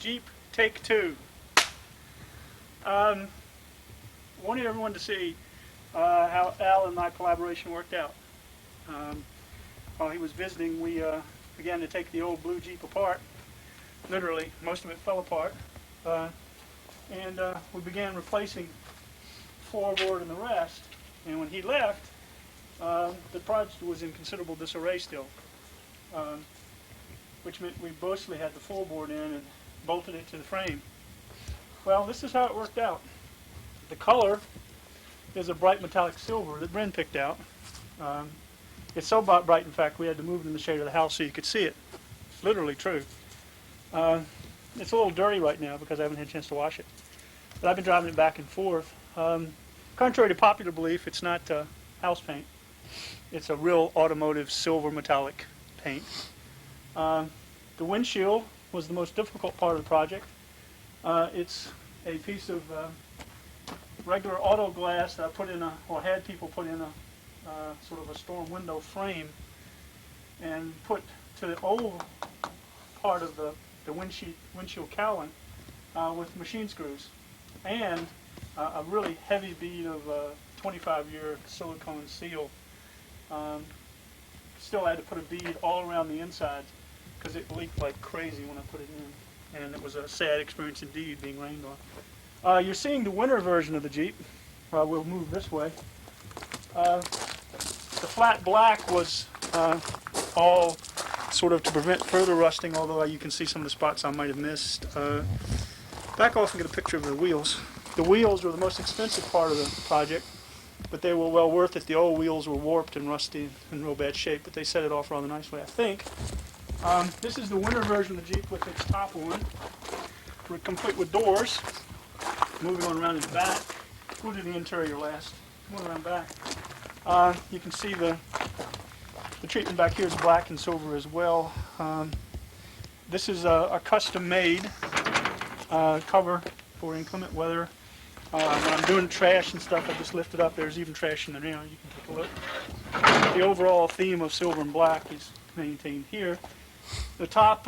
Jeep Take Two. Wanted everyone to see how Al and my collaboration worked out. While he was visiting, we began to take the old blue Jeep apart. Literally, most of it fell apart. And we began replacing floorboard and the rest. And when he left, the project was in considerable disarray still, which meant we mostly had the floorboard in and bolted it to the frame. Well, this is how it worked out. The color is a bright metallic silver that Bryn picked out. It's so bright, in fact, we had to move it in the shade of the house so you could see it. It's literally true. It's a little dirty right now because I haven't had a chance to wash it. But I've been driving it back and forth. Contrary to popular belief, it's not house paint. It's a real automotive silver metallic paint. The windshield was the most difficult part of the project. It's a piece of regular auto glass that I put in or had people put in a sort of a storm window frame and put to the old part of the windshield cowling with machine screws and a really heavy bead of 25-year silicone seal. Still had to put a bead all around the inside because it leaked like crazy when I put it in, and it was a sad experience indeed being rained on. You're seeing the winter version of the Jeep. We'll move this way. The flat black was all sort of to prevent further rusting, although you can see some of the spots I might have missed. Back off and get a picture of the wheels. The wheels were the most expensive part of the project, but they were well worth it. The old wheels were warped and rusty and in real bad shape, but they set it off rather nicely, I think. This is the winter version of the Jeep with its top on. We're complete with doors. Moving on around to the back. We'll do the interior last. Come on around back. You can see the treatment back here is black and silver as well. This is a custom-made cover for inclement weather. When I'm doing trash and stuff, I just lift it up. There's even trash in there now. You can take a look. The overall theme of silver and black is maintained here. The top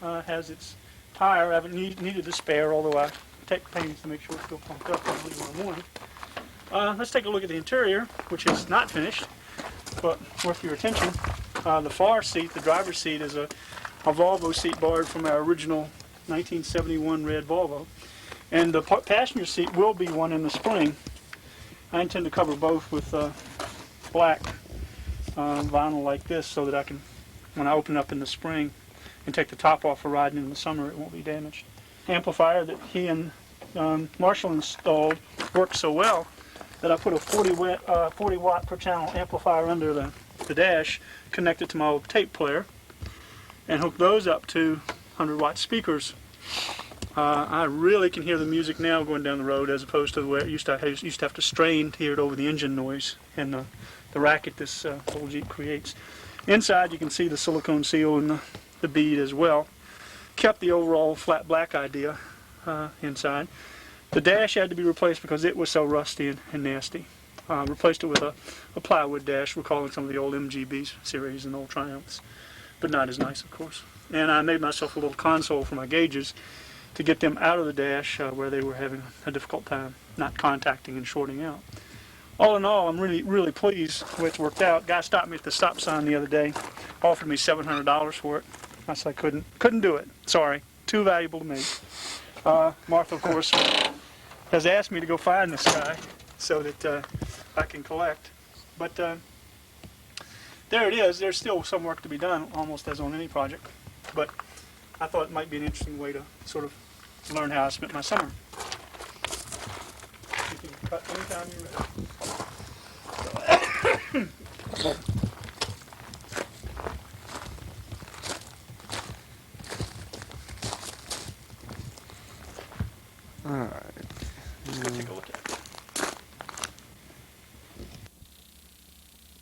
has its tire. I haven't needed a spare, although I take pains to make sure it's still pumped up when I leave in the morning. Let's take a look at the interior, which is not finished, but worth your attention. The far seat, the driver's seat, is a Volvo seat borrowed from our original 1971 red Volvo. And the passenger seat will be one in the spring. I intend to cover both with black vinyl like this so that I can, when I open up in the spring and take the top off for riding in the summer, it won't be damaged. Amplifier that he and Marshall installed works so well that I put a 40 watt per channel amplifier under the dash, connected to my old tape player, and hooked those up to 100 watt speakers. I really can hear the music now going down the road as opposed to the way it used to. I used to have to strain to hear it over the engine noise and the racket this old Jeep creates. Inside you can see the silicone seal and the bead as well. Kept the overall flat black idea inside. The dash had to be replaced because it was so rusty and nasty. Replaced it with a plywood dash, recalling some of the old MGB series and old Triumphs, but not as nice, of course. And I made myself a little console for my gauges to get them out of the dash where they were having a difficult time not contacting and shorting out. All in all, I'm really pleased with it worked out. Guy stopped me at the stop sign the other day, offered me $700 for it. I said I couldn't do it. Sorry, too valuable to me. Martha, of course, has asked me to go find this guy so that I can collect. But there it is. There's still some work to be done, almost as on any project. But I thought it might be an interesting way to sort of learn how I spent my summer. You can cut anytime you're ready.